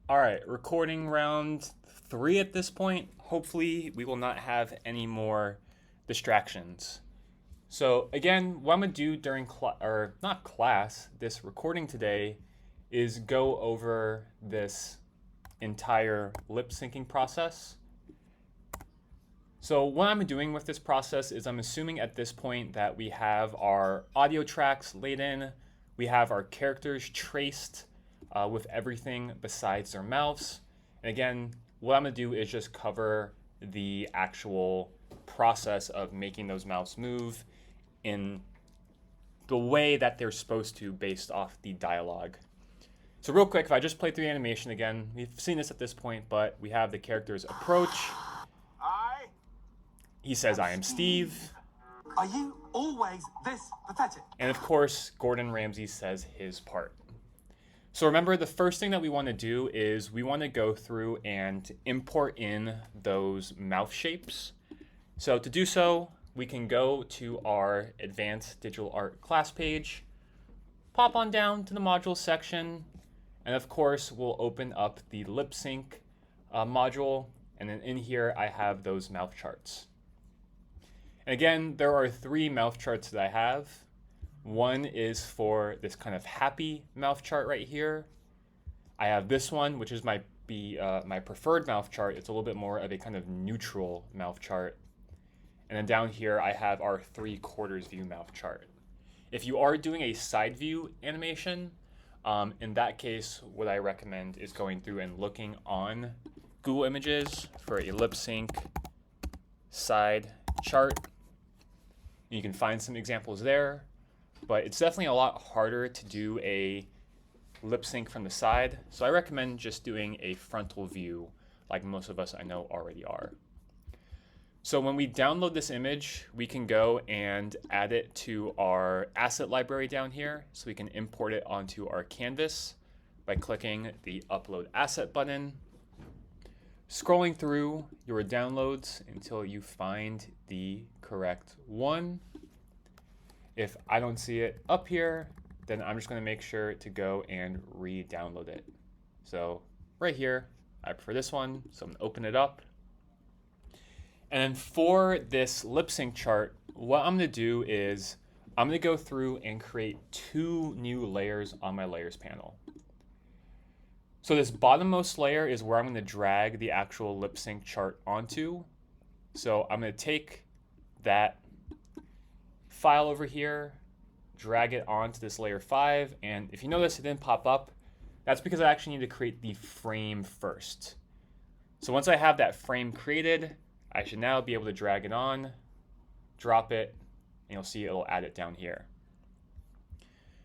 All right, recording round 3 at this point. Hopefully, we will not have any more distractions. So, again, what I'm gonna do during not class, this recording today is go over this entire lip syncing process. So, what I'm doing with this process is I'm assuming at this point that we have our audio tracks laid in, we have our characters traced with everything besides their mouths. And again, what I'm gonna do is just cover the actual process of making those mouths move in the way that they're supposed to based off the dialogue. So real quick, if I just play through the animation again, we've seen this at this point, but we have the characters approach. I He says, am "I am Steve." Are you always this pathetic? And of course, Gordon Ramsay says his part. So remember, the first thing that we want to do is we want to go through and import in those mouth shapes. So to do so, we can go to our Advanced Digital Art class page, pop on down to the module section, and of course, we'll open up the lip sync module. And then in here, I have those mouth charts. And again, there are 3 mouth charts that I have. One is for this kind of happy mouth chart right here. I have this one, which is my preferred mouth chart. It's a little bit more of a kind of neutral mouth chart. And then down here, I have our 3/4 view mouth chart. If you are doing a side view animation, in that case, what I recommend is going through and looking on Google Images for a lip sync side chart. You can find some examples there, but it's definitely a lot harder to do a lip sync from the side. So I recommend just doing a frontal view like most of us I know already are. So when we download this image, we can go and add it to our asset library down here. So we can import it onto our canvas by clicking the upload asset button, scrolling through your downloads until you find the correct one. If I don't see it up here, then I'm just going to make sure to go and re-download it. So right here, I prefer this one, so I'm going to open it up. And then for this lip sync chart, what I'm going to do is I'm going to go through and create 2 new layers on my layers panel. So this bottommost layer is where I'm going to drag the actual lip sync chart onto. So I'm going to take that file over here, drag it onto this layer 5, and if you notice it didn't pop up, that's because I actually need to create the frame first. So once I have that frame created, I should now be able to drag it on, drop it, and you'll see it'll add it down here.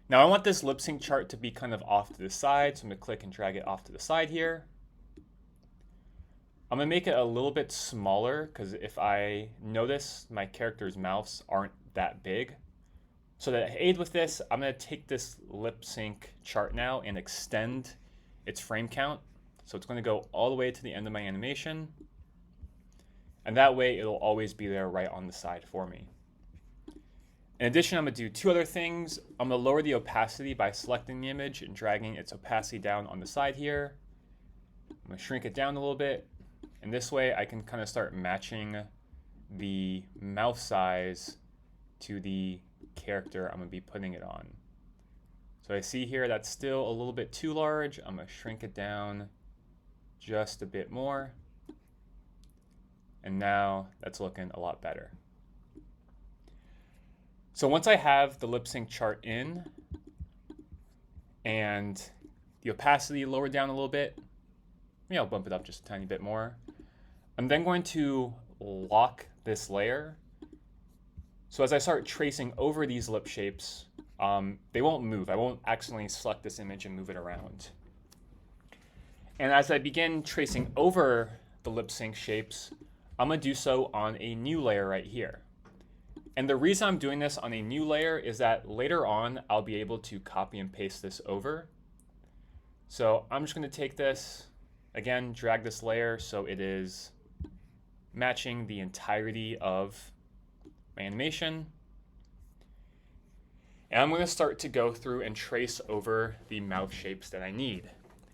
Now I want this lip sync chart to be kind of off to the side, so I'm going to click and drag it off to the side here. I'm going to make it a little bit smaller because if I notice my character's mouths aren't that big. So to aid with this, I'm going to take this lip sync chart now and extend its frame count. So it's going to go all the way to the end of my animation. And that way it'll always be there right on the side for me. In addition, I'm going to do 2 other things. I'm going to lower the opacity by selecting the image and dragging its opacity down on the side here. I'm going to shrink it down a little bit. And this way I can kind of start matching the mouth size to the character I'm going to be putting it on. So I see here that's still a little bit too large. I'm going to shrink it down just a bit more. And now that's looking a lot better. So once I have the lip sync chart in and the opacity lowered down a little bit, maybe I'll bump it up just a tiny bit more. I'm then going to lock this layer. So as I start tracing over these lip shapes, they won't move. I won't accidentally select this image and move it around. And as I begin tracing over the lip sync shapes, I'm going to do so on a new layer right here. And the reason I'm doing this on a new layer is that later on, I'll be able to copy and paste this over. So I'm just going to take this, again, drag this layer so it is matching the entirety of my animation. And I'm going to start to go through and trace over the mouth shapes that I need.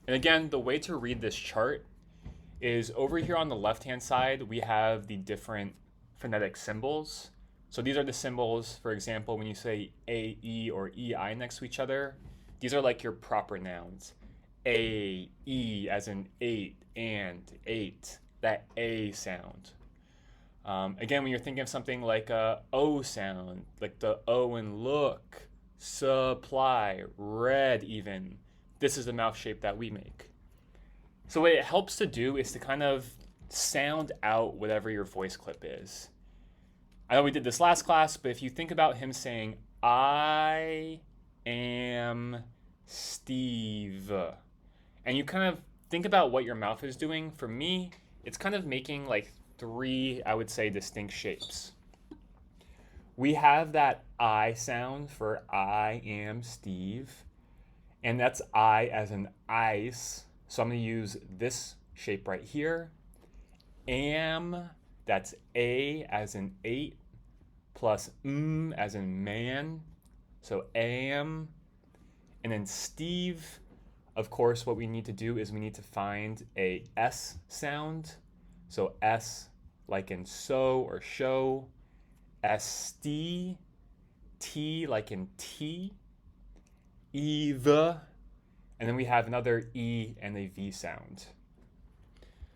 And again, the way to read this chart is over here on the left-hand side, we have the different phonetic symbols. So these are the symbols, for example, when you say A, E, or EI next to each other, these are like your proper nouns. A, E as in eight and eight, that A sound. Again, when you're thinking of something like a O sound, like the O in look, supply, read even, this is the mouth shape that we make. So what it helps to do is to kind of sound out whatever your voice clip is. I know we did this last class, but if you think about him saying, I am Steve, and you kind of think about what your mouth is doing, for me, it's kind of making like three, I would say, distinct shapes. We have that I sound for I am Steve, and that's I as in ice. So I'm going to use this shape right here. Am, that's A as in 8, plus as in man. So am. And then Steve, of course, what we need to do is we need to find a S sound. So S like in so or show. S-T, T like in tea. Eve. And then we have another E and a V sound.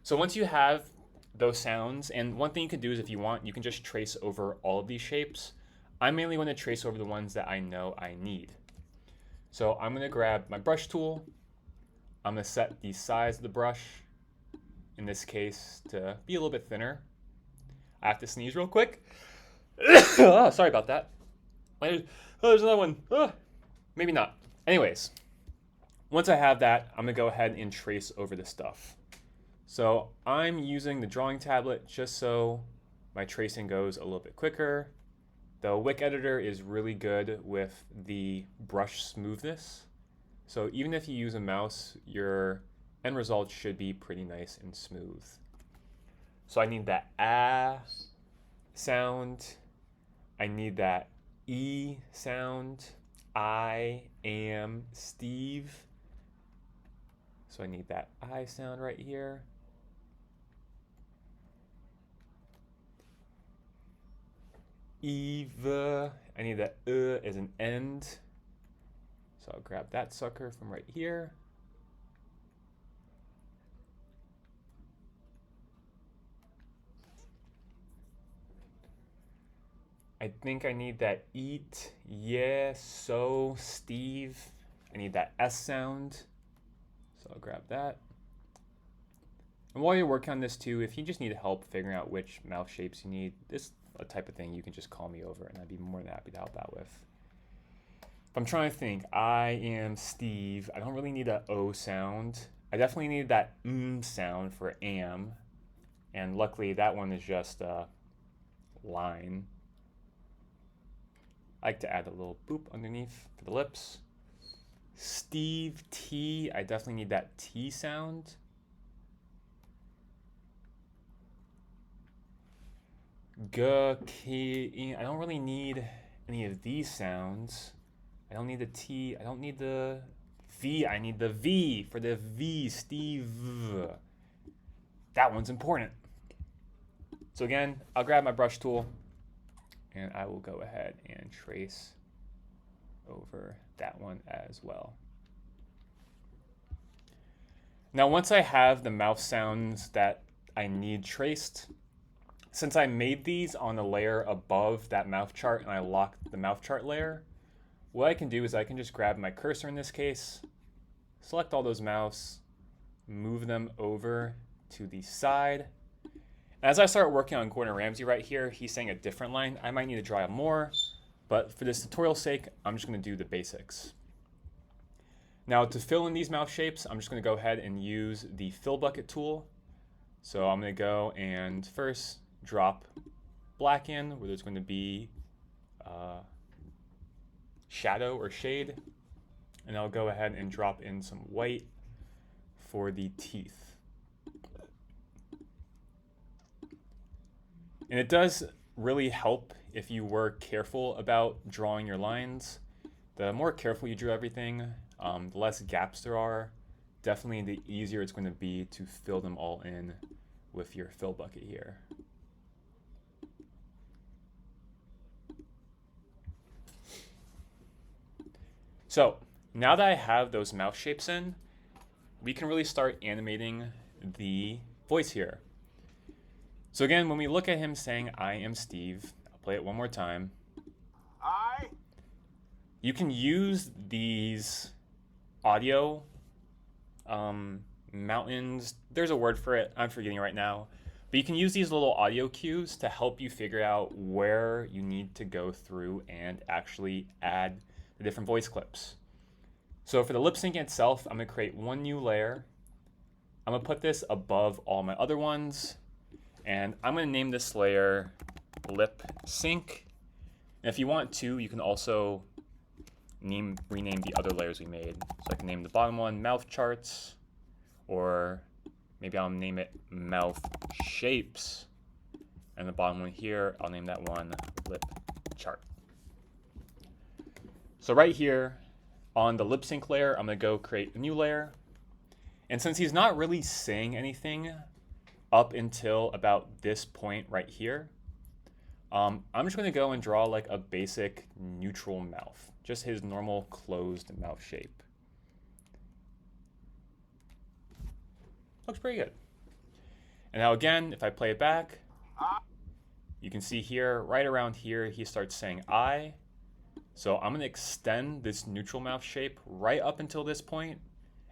So once you have those sounds, and one thing you can do is if you want, you can just trace over all of these shapes. I mainly want to trace over the ones that I know I need. So I'm going to grab my brush tool. I'm going to set the size of the brush, in this case, to be a little bit thinner. I have to sneeze real quick. Oh, sorry about that. Oh, there's another one. Oh, maybe not. Anyways, once I have that, I'm going to go ahead and trace over the stuff. So I'm using the drawing tablet just so my tracing goes a little bit quicker. The Wick editor is really good with the brush smoothness. So even if you use a mouse, your end result should be pretty nice and smooth. So I need that ah sound. I need that E sound. I am Steve. So I need that I sound right here. Eve, I need that as an end. So I'll grab that sucker from right here. I think I need that eat, yeah, so, Steve. I need that S sound. So I'll grab that. And while you're working on this too, if you just need help figuring out which mouth shapes you need, this a type of thing you can just call me over and I'd be more than happy to help out with. If I'm trying to think, I am Steve. I don't really need an O sound. I definitely need that sound for am. And luckily that one is just a line. I like to add a little boop underneath for the lips. Steve T, I definitely need that T sound. G, I don't really need any of these sounds. I don't need the T, I don't need the V, I need the V for the V, Steve. That one's important. So again, I'll grab my brush tool and I will go ahead and trace over that one as well. Now once I have the mouth sounds that I need traced, since I made these on the layer above that mouth chart and I locked the mouth chart layer, what I can do is I can just grab my cursor in this case, select all those mouths, move them over to the side. As I start working on Gordon Ramsay right here, he's saying a different line. I might need to draw out more, but for this tutorial's sake, I'm just going to do the basics. Now to fill in these mouth shapes, I'm just going to go ahead and use the fill bucket tool. So I'm going to go and first drop black in where there's going to be shadow or shade, and I'll go ahead and drop in some white for the teeth. And it does really help if you were careful about drawing your lines. The more careful you drew everything, the less gaps there are, definitely the easier it's going to be to fill them all in with your fill bucket here. So now that I have those mouth shapes in, we can really start animating the voice here. So again, when we look at him saying, "I am Steve," I'll play it one more time. I. You can use these audio mountains. There's a word for it. I'm forgetting right now. But you can use these little audio cues to help you figure out where you need to go through and actually add the different voice clips. So for the lip sync itself, I'm going to create one new layer. I'm going to put this above all my other ones. And I'm going to name this layer lip sync. And if you want to, you can also rename the other layers we made. So I can name the bottom one mouth charts, or maybe I'll name it mouth shapes. And the bottom one here, I'll name that one lip chart. So right here on the lip sync layer, I'm going to go create a new layer. And since he's not really saying anything up until about this point right here, I'm just going to go and draw like a basic neutral mouth, just his normal closed mouth shape. Looks pretty good. And now again, if I play it back, you can see here, right around here, he starts saying I. So I'm going to extend this neutral mouth shape right up until this point,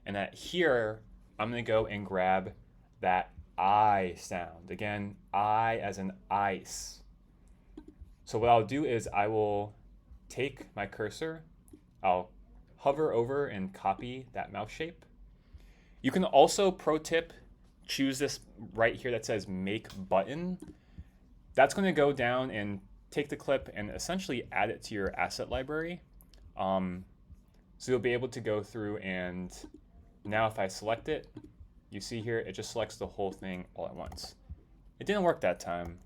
and at here, I'm going to go and grab that I sound. Again, I as in ice. So what I'll do is I will take my cursor, I'll hover over and copy that mouth shape. You can also, pro tip, choose this right here that says make button. That's going to go down and take the clip and essentially add it to your asset library. So you'll be able to go through, and now if I select it, you see here, it just selects the whole thing all at once. It didn't work that time.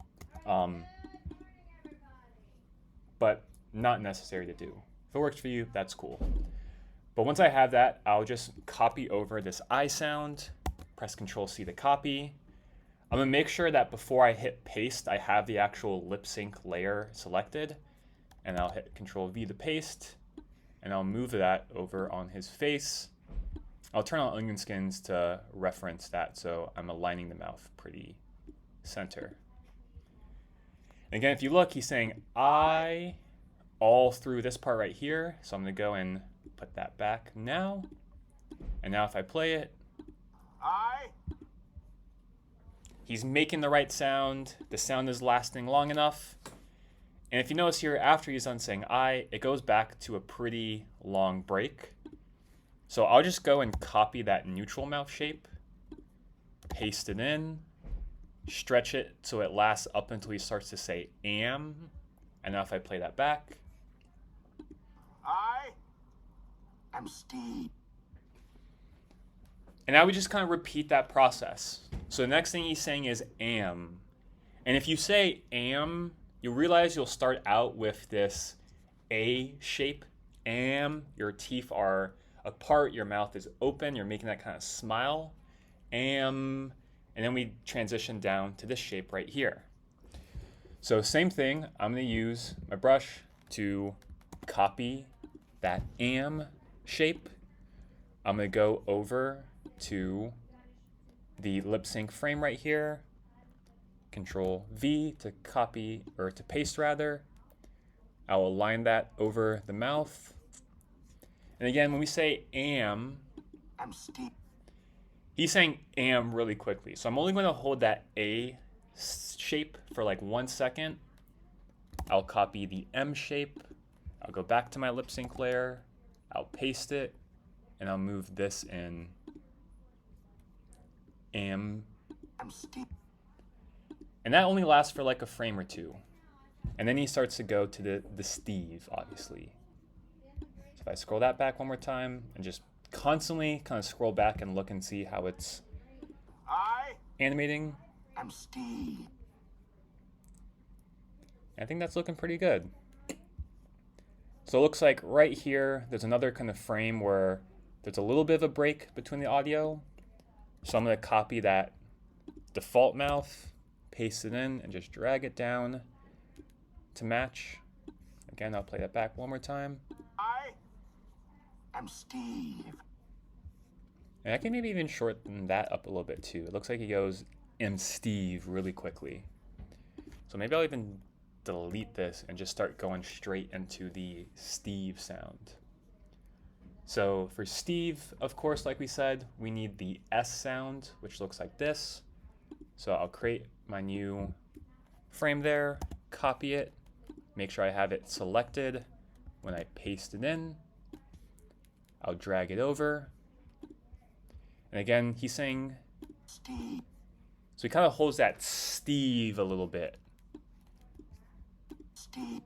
But not necessary to do. If it works for you, that's cool. But once I have that, I'll just copy over this I sound, press Control C to copy. I'm gonna make sure that before I hit paste, I have the actual lip sync layer selected, and I'll hit Control V to paste, and I'll move that over on his face. I'll turn on onion skins to reference that, so I'm aligning the mouth pretty center. Again, if you look, he's saying I all through this part right here. So I'm going to go and put that back now. And now if I play it, I. he's making the right sound. The sound is lasting long enough. And if you notice here, after he's done saying I, it goes back to a pretty long break. So I'll just go and copy that neutral mouth shape, paste it in, stretch it so it lasts up until he starts to say am. And now if I play that back, I am Steve. and now we just kind of repeat that process. So the next thing he's saying is am. And if you say am, you'll realize you'll start out with this A shape. Am, your teeth are apart, your mouth is open, you're making that kind of smile. Am. And then we transition down to this shape right here. So same thing, I'm going to use my brush to copy that am shape. I'm going to go over to the lip sync frame right here. Control V to copy, or to paste rather. I'll align that over the mouth. And again, when we say am, I'm Steve. he's saying am really quickly. So I'm only going to hold that A shape for like 1 second. I'll copy the M shape. I'll go back to my lip sync layer. I'll paste it. And I'll move this in. Am. I'm Steve. And that only lasts for like a frame or two. And then he starts to go to the Steve, obviously. So if I scroll that back one more time and just constantly kind of scroll back and look and see how it's I animating, am Steve. I think that's looking pretty good. So it looks like right here, there's another kind of frame where there's a little bit of a break between the audio. So I'm going to copy that default mouth, paste it in, and just drag it down to match. Again, I'll play that back one more time. I am Steve. And I can maybe even shorten that up a little bit too. It looks like he goes "M Steve" really quickly. So maybe I'll even delete this and just start going straight into the Steve sound. So for Steve, of course, like we said, we need the S sound, which looks like this. So I'll create my new frame there, copy it, make sure I have it selected. When I paste it in, I'll drag it over. And again, he's saying Steve. So he kind of holds that Steve a little bit. Steve.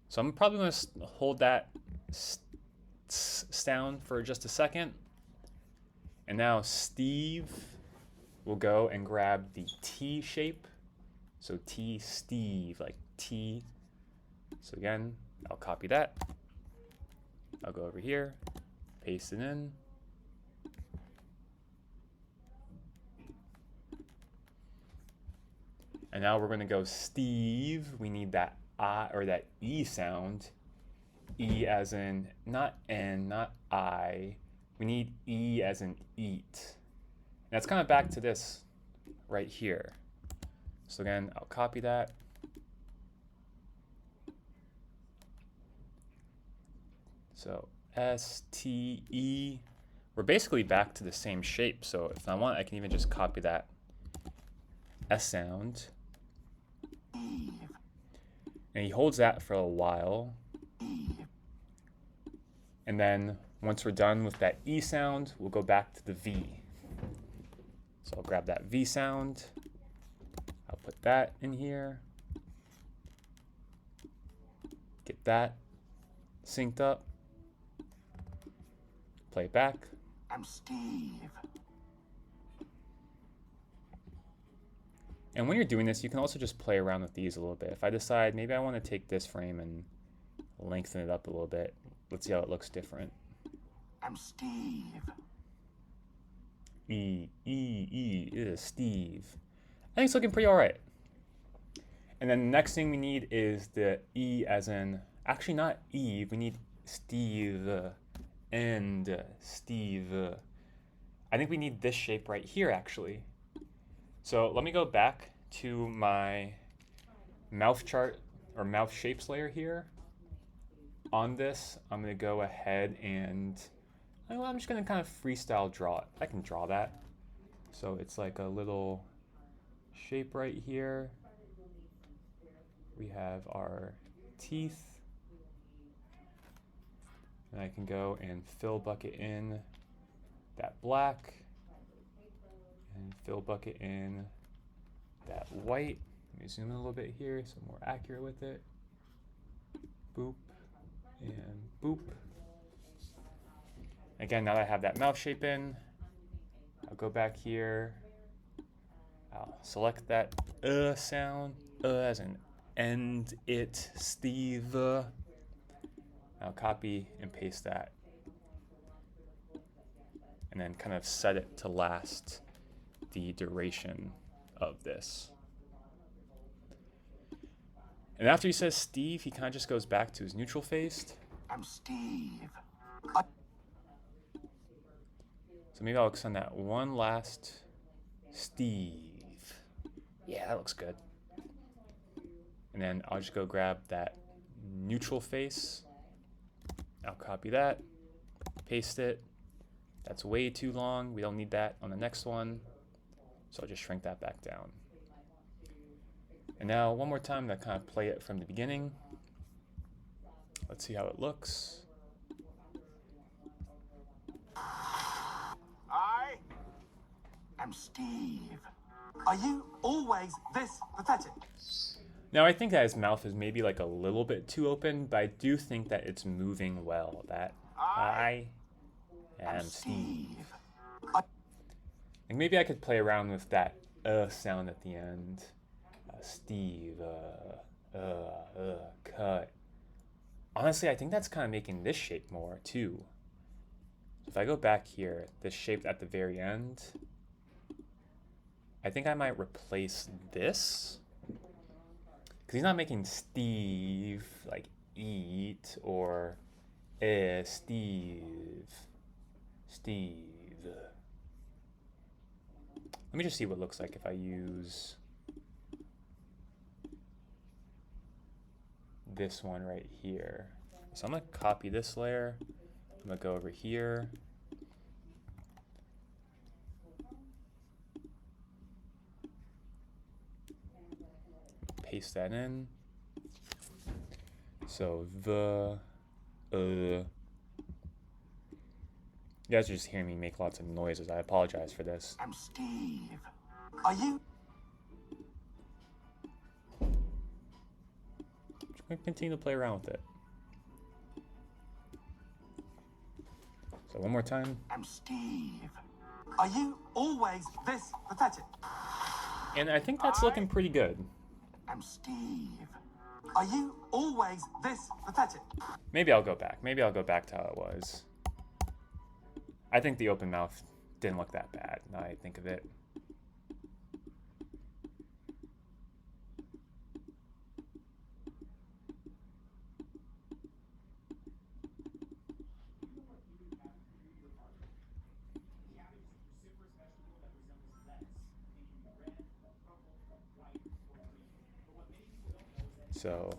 So I'm probably going to hold that sound for just a second. And now Steve will go and grab the T shape. So T, Steve, like T. So again, I'll copy that. I'll go over here, paste it in. And now we're going to go Steve. We need that I or that E sound. E as in not N, not I. We need E as in eat. And it's kind of back to this right here. So again, I'll copy that. So S, T, E. We're basically back to the same shape. So if I want, I can even just copy that S sound. And he holds that for a while. And then once we're done with that E sound, we'll go back to the V. So I'll grab that V sound. I'll put that in here. Get that synced up. Play it back. I'm Steve. And when you're doing this, you can also just play around with these a little bit. If I decide maybe I want to take this frame and lengthen it up a little bit, let's see how it looks different. I'm Steve. E, Steve. I think it's looking pretty all right. And then the next thing we need is the E as in, actually not Eve, we need Steve and Steve. I think we need this shape right here actually. So let me go back to my mouth chart or mouth shapes layer here. On this, I'm going to go ahead and I'm just going to kind of freestyle draw it. I can draw that. So it's like a little shape right here. We have our teeth. And I can go and fill bucket in that black. And fill bucket in that white. Let me zoom in a little bit here so I'm more accurate with it. Boop and boop. Again, now that I have that mouth shape in, I'll go back here. I'll select that sound, as in end it, Steve. I'll copy and paste that. And then kind of set it to last the duration of this. And after he says Steve, he kind of just goes back to his neutral faced. I'm Steve. So maybe I'll extend that one last Steve. Yeah, that looks good. And then I'll just go grab that neutral face. I'll copy that, paste it. That's way too long. We don't need that on the next one. So I'll just shrink that back down. And now one more time to kind of play it from the beginning. Let's see how it looks. I am Steve. Are you always this pathetic? Now I think that his mouth is maybe like a little bit too open, but I do think that it's moving well. That I am Steve. Like maybe I could play around with that sound at the end. Steve, cut. Honestly, I think that's kind of making this shape more too. If I go back here, this shape at the very end, I think I might replace this. Because he's not making Steve, like, eat, or, Steve. Steve. Let me just see what it looks like if I use this one right here. So I'm going to copy this layer. I'm going to go over here. Paste that in. So you guys are just hearing me make lots of noises. I apologize for this. I'm Steve. Are you? Just going to continue to play around with it. So one more time. I'm Steve. Are you always this pathetic? And I think that's looking pretty good. I'm Steve. Are you always this pathetic? Maybe I'll go back. Maybe I'll go back to how it was. I think the open mouth didn't look that bad, now I think of it. So,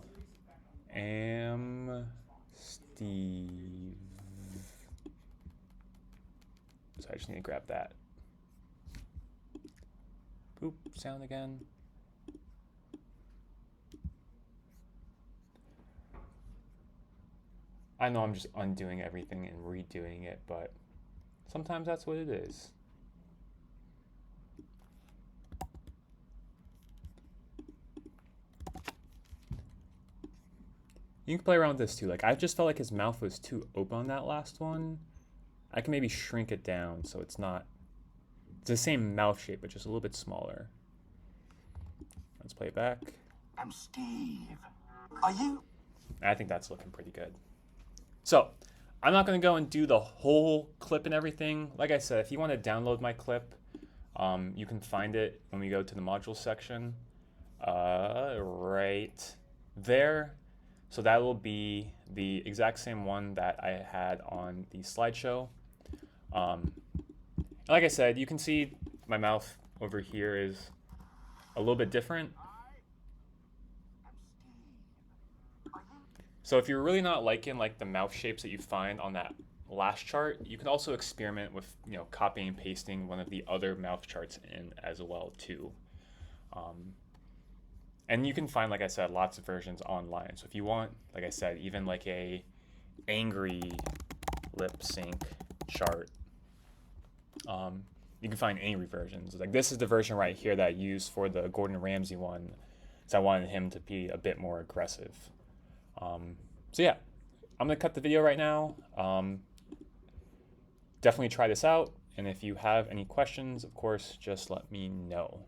am Steve. So I just need to grab that. Boop, sound again. I know I'm just undoing everything and redoing it, but sometimes that's what it is. You can play around with this too. Like, I just felt like his mouth was too open on that last one. I can maybe shrink it down so it's not, it's the same mouth shape, but just a little bit smaller. Let's play it back. I'm Steve. Are you? I think that's looking pretty good. So, I'm not going to go and do the whole clip and everything. Like I said, if you want to download my clip, you can find it when we go to the module section. Right there. So that will be the exact same one that I had on the slideshow. Like I said, you can see my mouth over here is a little bit different. So if you're really not liking like the mouth shapes that you find on that last chart, you can also experiment with, you know, copying and pasting one of the other mouth charts in as well too. And you can find, like I said, lots of versions online. So if you want, like I said, even like a angry lip sync chart, you can find angry versions. Like this is the version right here that I used for the Gordon Ramsay one, so I wanted him to be a bit more aggressive. So yeah, I'm gonna cut the video right now. Definitely try this out, and if you have any questions, of course, just let me know.